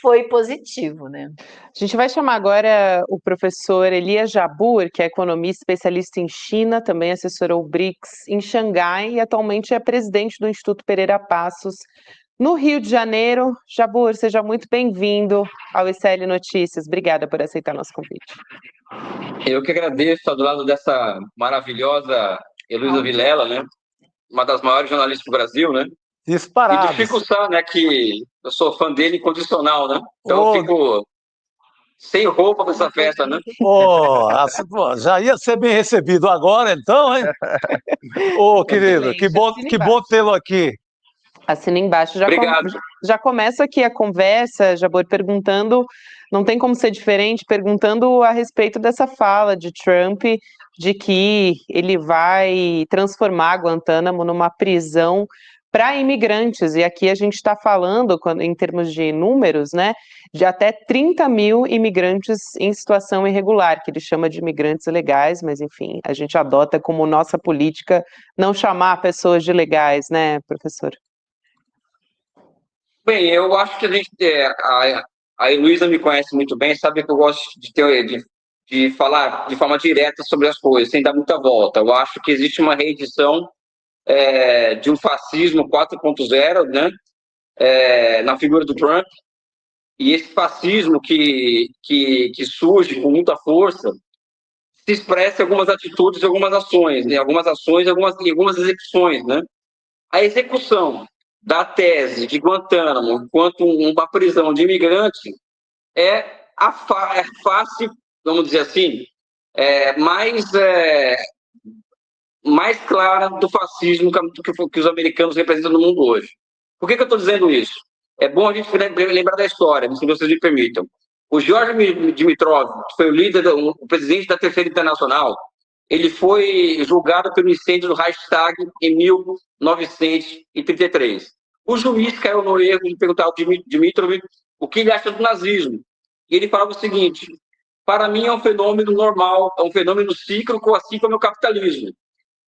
foi positivo, né? A gente vai chamar agora o professor Elias Jabbour, que é economista especialista em China, também assessorou o BRICS em Xangai e atualmente é presidente do Instituto Pereira Passos, no Rio de Janeiro. Jabbour, seja muito bem-vindo ao ICL Notícias. Obrigada por aceitar nosso convite. Eu que agradeço, estar do lado dessa maravilhosa Heloísa Vilela, né? Uma das maiores jornalistas do Brasil, né? Disparado. E do Chico Sá, né? Que eu sou fã dele incondicional, né? Então eu fico sem roupa para essa festa, né? Já ia ser bem recebido agora, então, hein? Querido, que bom tê-lo aqui. Assina embaixo. Obrigado. Já começa aqui a conversa, Jabbour, perguntando, não tem como ser diferente, perguntando a respeito dessa fala de Trump, de que ele vai transformar Guantánamo numa prisão para imigrantes. E aqui a gente está falando, em termos de números, né, de até 30 mil imigrantes em situação irregular, que ele chama de imigrantes ilegais, mas enfim, a gente adota como nossa política não chamar pessoas de ilegais, né, professor? Bem, eu acho que a Heloísa me conhece muito bem, sabe que eu gosto de falar de forma direta sobre as coisas, sem dar muita volta. Eu acho que existe uma reedição de um fascismo 4.0, né, na figura do Trump, e esse fascismo que surge com muita força se expressa em algumas atitudes e algumas ações, né, algumas ações e algumas execuções, né? A execução da tese de Guantánamo enquanto uma prisão de imigrantes é a face, vamos dizer assim, mais clara do fascismo que os americanos representam no mundo hoje. Por que eu estou dizendo isso? É bom a gente lembrar da história, se vocês me permitam. O Georgi Dimitrov, que foi o presidente da Terceira Internacional, ele foi julgado pelo incêndio do Reichstag em 1933. O juiz caiu no erro de perguntar ao Dimitrov o que ele acha do nazismo. E ele falava o seguinte: para mim é um fenômeno normal, é um fenômeno cíclico, assim como o capitalismo.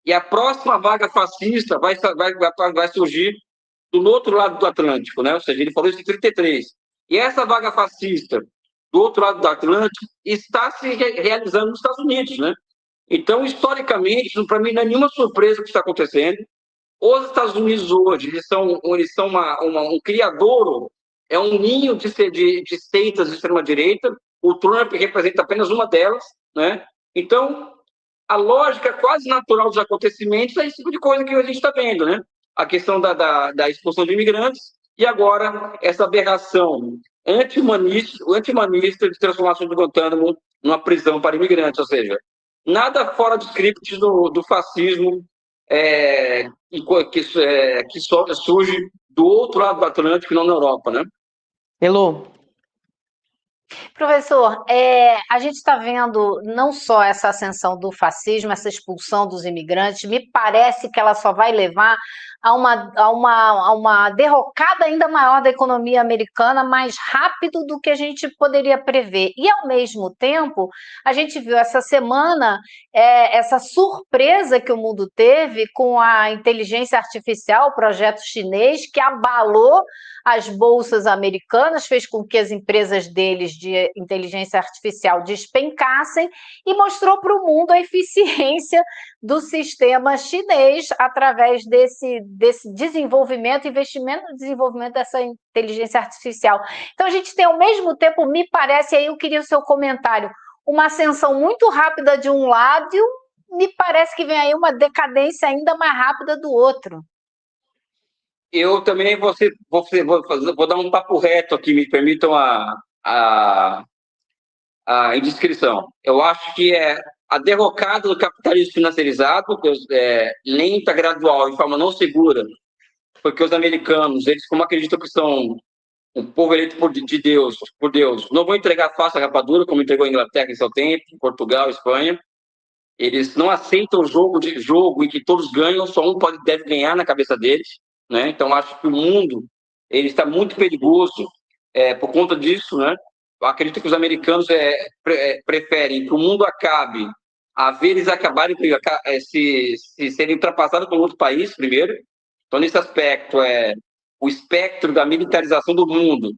E a próxima vaga fascista vai surgir do outro lado do Atlântico, né? Ou seja, ele falou isso em 33. E essa vaga fascista do outro lado do Atlântico está se realizando nos Estados Unidos, né? Então, historicamente, para mim não é nenhuma surpresa o que está acontecendo. Os Estados Unidos hoje, eles são um criadouro, é um ninho de seitas de extrema-direita. O Trump representa apenas uma delas, né? Então, a lógica quase natural dos acontecimentos é esse tipo de coisa que a gente está vendo, né? A questão da expulsão de imigrantes e agora essa aberração anti-humanista de transformação do Guantánamo numa prisão para imigrantes, ou seja, nada fora do script do fascismo que surge do outro lado do Atlântico e não na Europa, né? Elô. Professor, a gente está vendo não só essa ascensão do fascismo, essa expulsão dos imigrantes, me parece que ela só vai levar a uma derrocada ainda maior da economia americana, mais rápido do que a gente poderia prever. E, ao mesmo tempo, a gente viu essa semana essa surpresa que o mundo teve com a inteligência artificial, o projeto chinês, que abalou as bolsas americanas, fez com que as empresas deles de inteligência artificial despencassem e mostrou para o mundo a eficiência do sistema chinês através desse desenvolvimento, investimento no desenvolvimento dessa inteligência artificial. Então, a gente tem, ao mesmo tempo, me parece, aí eu queria o seu comentário, uma ascensão muito rápida de um lado e me parece que vem aí uma decadência ainda mais rápida do outro. Eu também vou dar um papo reto aqui, me permitam a indiscrição. Eu acho que é a derrocada do capitalismo financiarizado, lenta, gradual, de forma não segura, porque os americanos, eles como acreditam que são um povo eleito por Deus, não vão entregar fácil a rapadura, como entregou a Inglaterra em seu tempo, Portugal, Espanha. Eles não aceitam o jogo em que todos ganham, só um deve ganhar na cabeça deles, né? Então, acho que o mundo ele está muito perigoso por conta disso, né? Eu acredito que os americanos preferem que o mundo acabe a ver eles acabarem se serem ultrapassados por outro país primeiro. Então, nesse aspecto, o espectro da militarização do mundo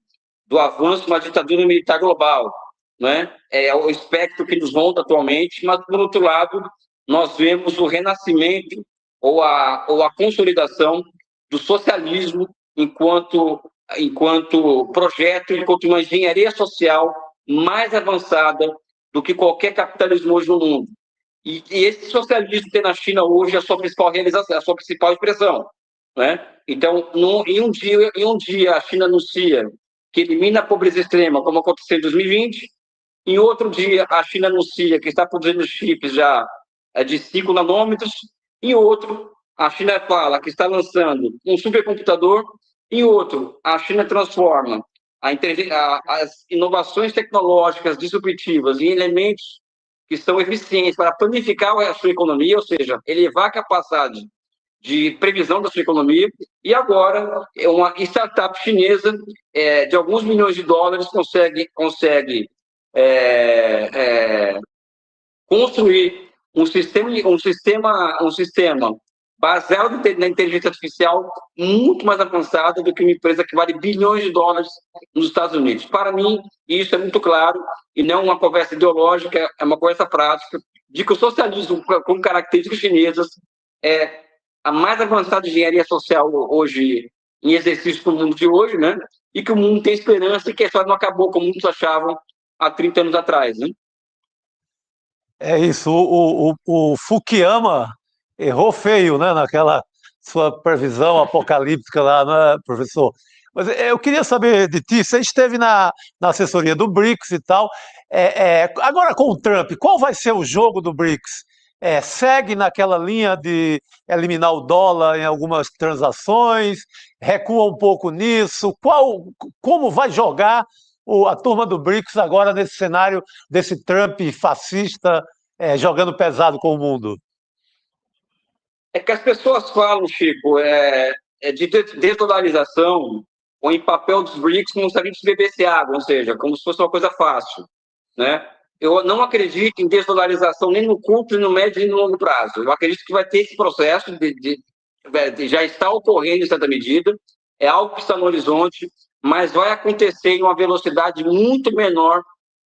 do avanço de uma ditadura militar global, né? É o espectro que nos ronda atualmente, mas, por outro lado, nós vemos o renascimento ou a consolidação do socialismo enquanto projeto, enquanto uma engenharia social mais avançada do que qualquer capitalismo hoje no mundo. E esse socialismo tem na China hoje a sua principal realização, a sua principal expressão, né? Então, em um dia a China anuncia que elimina a pobreza extrema, como aconteceu em 2020. Em outro dia, a China anuncia que está produzindo chips já de 5 nanômetros. Em outro, a China fala que está lançando um supercomputador. Em outro, a China transforma as inovações tecnológicas disruptivas em elementos que são eficientes para planificar a sua economia, ou seja, elevar a capacidade de previsão da sua economia. E agora, uma startup chinesa de alguns milhões de dólares consegue construir um sistema baseado na inteligência artificial muito mais avançado do que uma empresa que vale bilhões de dólares nos Estados Unidos. Para mim, isso é muito claro, e não uma conversa ideológica, é uma conversa prática, de que o socialismo, com características chinesas, é a mais avançada engenharia social hoje, em exercício no mundo de hoje, né? E que o mundo tem esperança e que a história não acabou como muitos achavam há 30 anos atrás, né? É isso, o Fukuyama errou feio, né, naquela sua previsão apocalíptica lá, né, professor? Mas eu queria saber de ti, você esteve na assessoria do BRICS e tal, agora com o Trump, qual vai ser o jogo do BRICS? Segue naquela linha de eliminar o dólar em algumas transações, recua um pouco nisso, como vai jogar a turma do BRICS agora nesse cenário desse Trump fascista jogando pesado com o mundo? É que as pessoas falam, Chico, de desdolarização ou em papel dos BRICS como se a gente bebesse água, ou seja, como se fosse uma coisa fácil, né? Eu não acredito em desdolarização nem no curto, nem no médio, nem no longo prazo. Eu acredito que vai ter esse processo já está ocorrendo em certa medida, é algo que está no horizonte, mas vai acontecer em uma velocidade muito menor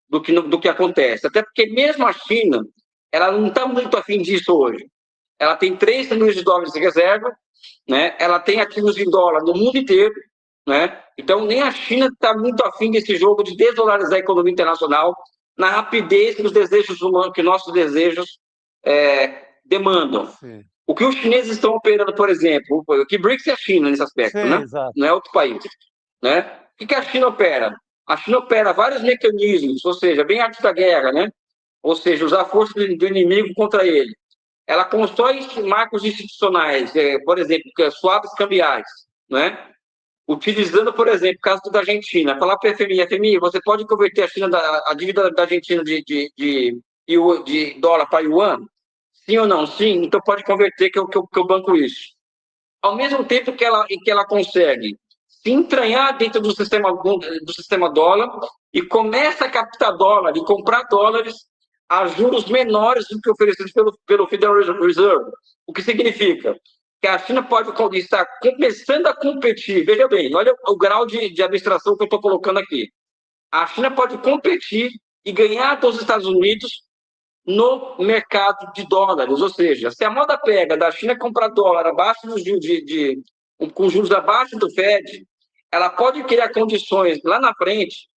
do que acontece. Até porque mesmo a China, ela não está muito afim disso hoje. Ela tem 3 trilhões de dólares de reserva, né? Ela tem ativos em dólar no mundo inteiro, né? Então, nem a China está muito afim desse jogo de desdolarizar a economia internacional na rapidez que os desejos humanos, que nossos desejos demandam. Sim. O que os chineses estão operando, por exemplo, o que BRICS é a China nesse aspecto, Sim, né? exato. Não é outro país, né? O que a China opera? A China opera vários mecanismos, ou seja, bem antes da guerra, né? Ou seja, usar a força do inimigo contra ele. Ela constrói marcos institucionais, por exemplo, swaps cambiais, né? Utilizando, por exemplo, o caso da Argentina. Falar para a FMI, você pode converter a dívida da Argentina de dólar para yuan? Sim ou não? Sim, então pode converter que eu banco isso. Ao mesmo tempo que ela consegue se entranhar dentro do sistema dólar e começa a captar dólar e comprar dólares a juros menores do que oferecidos pelo Federal Reserve. O que significa que a China pode estar começando a competir. Veja bem, olha o grau de abstração que eu estou colocando aqui. A China pode competir e ganhar dos Estados Unidos no mercado de dólares, ou seja, se a moda pega da China comprar dólar abaixo dos com juros abaixo do Fed, ela pode criar condições lá na frente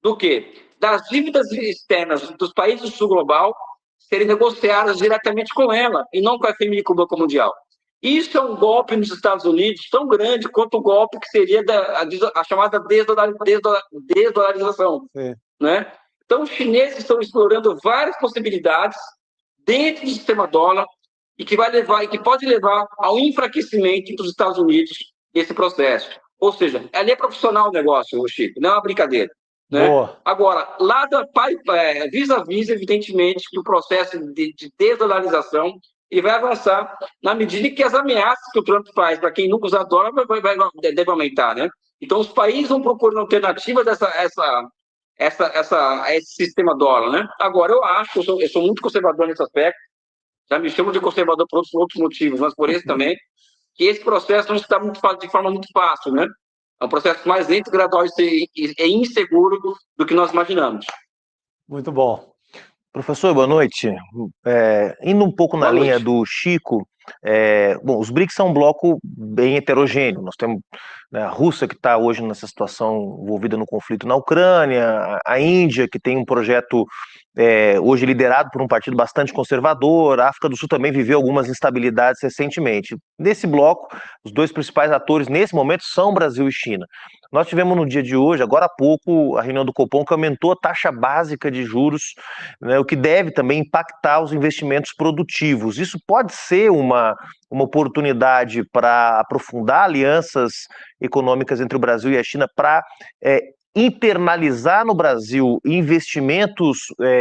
do quê? Das dívidas externas dos países do sul global serem negociadas diretamente com ela e não com a FMI e com o Banco Mundial. Isso é um golpe nos Estados Unidos tão grande quanto o golpe que seria a chamada desdolarização, né? Então, os chineses estão explorando várias possibilidades dentro do sistema dólar e que pode levar ao enfraquecimento dos Estados Unidos nesse processo. Ou seja, ali é profissional o negócio, Chico, não é uma brincadeira. Né? Agora, vis-a-vis, evidentemente, que o processo de desdolarização ele vai avançar na medida que as ameaças que o Trump faz para quem nunca usa dólar deve aumentar. Né? Então, os países vão procurar alternativas a esse sistema dólar, né? Agora, eu sou muito conservador nesse aspecto, já me chamo de conservador por outros motivos, mas por esse também, que esse processo não está de forma muito fácil, né? É um processo mais lento, gradual e inseguro do que nós imaginamos. Muito bom. Professor, boa noite. Indo um pouco na Boa linha noite. do Chico, bom, os BRICS são um bloco bem heterogêneo. Nós temos, né, a Rússia, que está hoje nessa situação envolvida no conflito na Ucrânia, a Índia, que tem um projeto hoje liderado por um partido bastante conservador, a África do Sul também viveu algumas instabilidades recentemente. Nesse bloco, os dois principais atores nesse momento são Brasil e China. Nós tivemos no dia de hoje, agora há pouco, a reunião do Copom, que aumentou a taxa básica de juros, né, o que deve também impactar os investimentos produtivos. Isso pode ser uma oportunidade para aprofundar alianças econômicas entre o Brasil e a China para internalizar no Brasil investimentos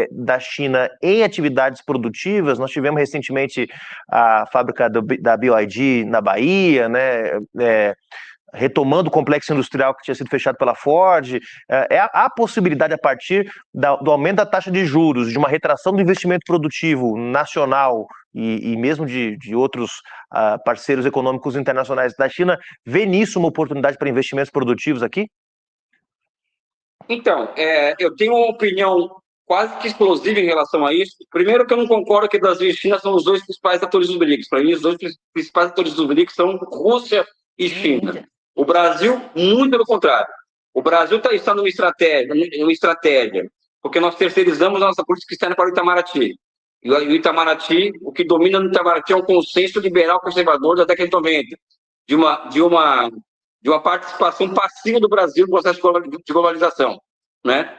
da China em atividades produtivas. Nós tivemos recentemente a fábrica da BYD na Bahia, né, retomando o complexo industrial que tinha sido fechado pela Ford. Há possibilidade, a partir do aumento da taxa de juros, de uma retração do investimento produtivo nacional e mesmo de outros parceiros econômicos internacionais da China, ver nisso uma oportunidade para investimentos produtivos aqui? Então, eu tenho uma opinião quase que explosiva em relação a isso. Primeiro que eu não concordo que Brasil e China são os dois principais atores dos BRICS. Para mim, os dois principais atores dos BRICS são Rússia e China. O Brasil, muito pelo contrário. O Brasil está numa estratégia, porque nós terceirizamos a nossa política externa para o Itamaraty. E o Itamaraty, o que domina no Itamaraty é um consenso liberal conservador da década de 90, de uma participação passiva do Brasil no processo de globalização, né?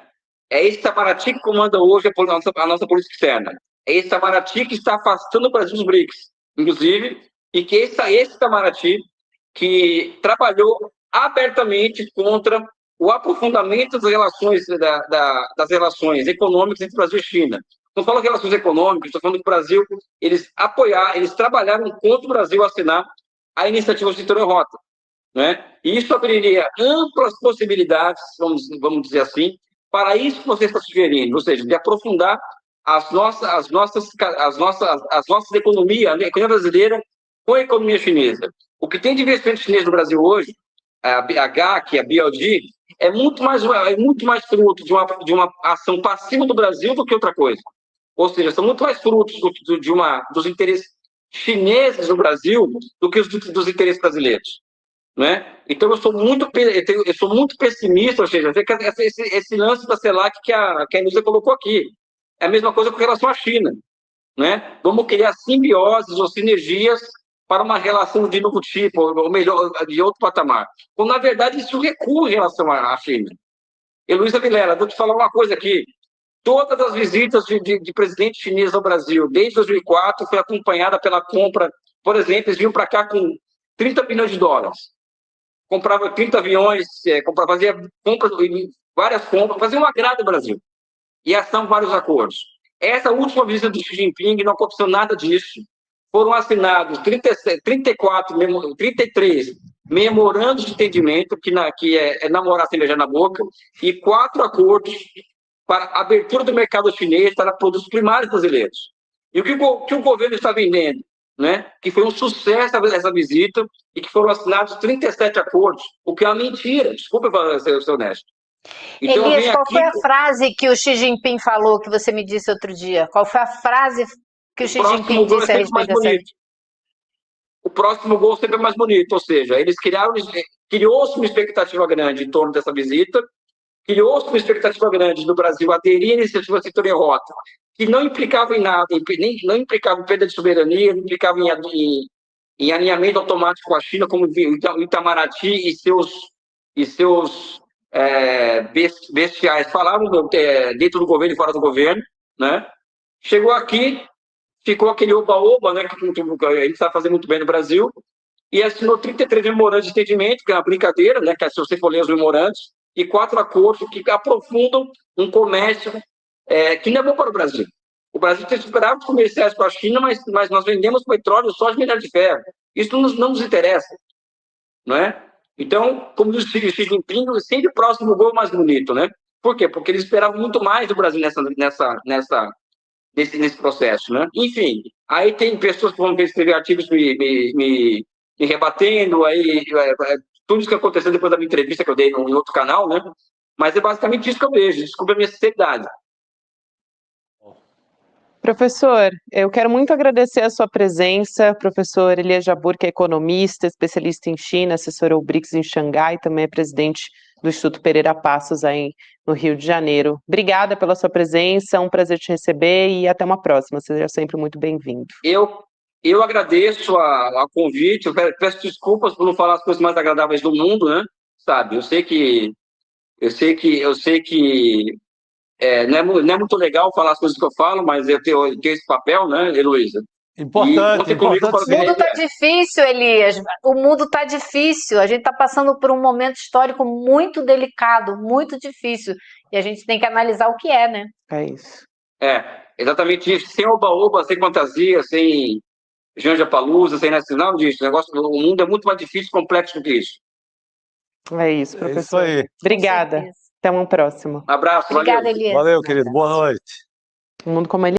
É esse Itamaraty que comanda hoje a nossa política externa. É esse Itamaraty que está afastando o Brasil dos BRICS, inclusive, e que esse Itamaraty que trabalhou abertamente contra o aprofundamento das relações, das relações econômicas entre Brasil e China. Não falo de relações econômicas, estou falando que o Brasil, eles trabalharam contra o Brasil assinar a iniciativa Cinturão Rota, né? E isso abriria amplas possibilidades, vamos dizer assim, para isso que você está sugerindo, ou seja, de aprofundar as nossas economias, a economia brasileira com a economia chinesa. O que tem de investimento chinês no Brasil hoje, a GAC, a BYD, é muito mais fruto de uma ação passiva do Brasil do que outra coisa. Ou seja, são muito mais frutos dos interesses chineses no Brasil do que dos interesses brasileiros, né? Então eu sou muito pessimista, ou seja, esse lance da CELAC que a Nusa colocou aqui é a mesma coisa com relação à China, né? Vamos criar simbioses ou sinergias para uma relação de novo tipo, ou melhor, de outro patamar. Quando, na verdade, isso recua em relação à China. E, Luísa Vilela, vou te falar uma coisa aqui. Todas as visitas de presidente chinês ao Brasil, desde 2004, foi acompanhada pela compra. Por exemplo, eles vinham para cá com 30 bilhões de dólares. Comprava 30 aviões, fazia várias compras, fazia um agrado ao Brasil. E assinavam vários acordos. Essa última visita do Xi Jinping não aconteceu nada disso. Foram assinados 33 memorandos de entendimento, que é namorar sem beijar na boca, e 4 acordos para abertura do mercado chinês para produtos primários brasileiros. E o que o governo está vendendo, né? Que foi um sucesso essa visita e que foram assinados 37 acordos, o que é uma mentira. Desculpa ser honesto. Então, Elias, qual foi a frase que o Xi Jinping falou, que você me disse outro dia? Qual foi a frase que o Xi Jinping disse a respeito dessa? O próximo gol sempre é mais bonito, ou seja, criou-se uma expectativa grande em torno dessa visita, criou-se uma expectativa grande do Brasil aderir à iniciativa Cinturão Rota, que não implicava em nada, não implicava em perda de soberania, não implicava em alinhamento automático com a China, como o Itamaraty e seus bestiais falavam dentro do governo e fora do governo, né? Chegou aqui, ficou aquele oba-oba, né, que a gente está fazendo muito bem no Brasil, e assinou 33 memorandos de entendimento, que é uma brincadeira, né, que se você for ler os memorandos, e 4 acordos que aprofundam um comércio que não é bom para o Brasil. O Brasil tem superávites comerciais com a China, mas nós vendemos petróleo só de minério de ferro. Isso não nos interessa, não é? Então, como diz o Xi Jinping, sempre o próximo gol mais bonito, né? Por quê? Porque eles esperavam muito mais do Brasil nesse processo, né? Enfim, aí tem pessoas que vão escrever artigos me rebatendo, aí tudo isso que aconteceu depois da minha entrevista que eu dei em outro canal, né? Mas é basicamente isso que eu vejo, desculpa a minha sinceridade. Professor, eu quero muito agradecer a sua presença, professor Elias Jabbour, que é economista, especialista em China, assessorou o BRICS em Xangai, também é presidente do Instituto Pereira Passos aí no Rio de Janeiro. Obrigada pela sua presença, é um prazer te receber e até uma próxima, seja sempre muito bem-vindo. Eu agradeço ao convite, eu peço desculpas por não falar as coisas mais agradáveis do mundo, né? Sabe, eu sei que não é muito legal falar as coisas que eu falo, mas eu tenho esse papel, né, Heloísa? Importante, importante. O mundo está difícil, Elias. O mundo está difícil. A gente está passando por um momento histórico muito delicado, muito difícil. E a gente tem que analisar o que é, né? É isso. Exatamente isso. Sem oba-oba, sem fantasia, sem Janja Palusa, sem nada disso. O mundo é muito mais difícil e complexo do que isso. É isso, professor. É isso aí. Obrigada. Até uma próxima. Um abraço. Obrigada, Elias. Valeu, querido. Boa noite. Um mundo como ele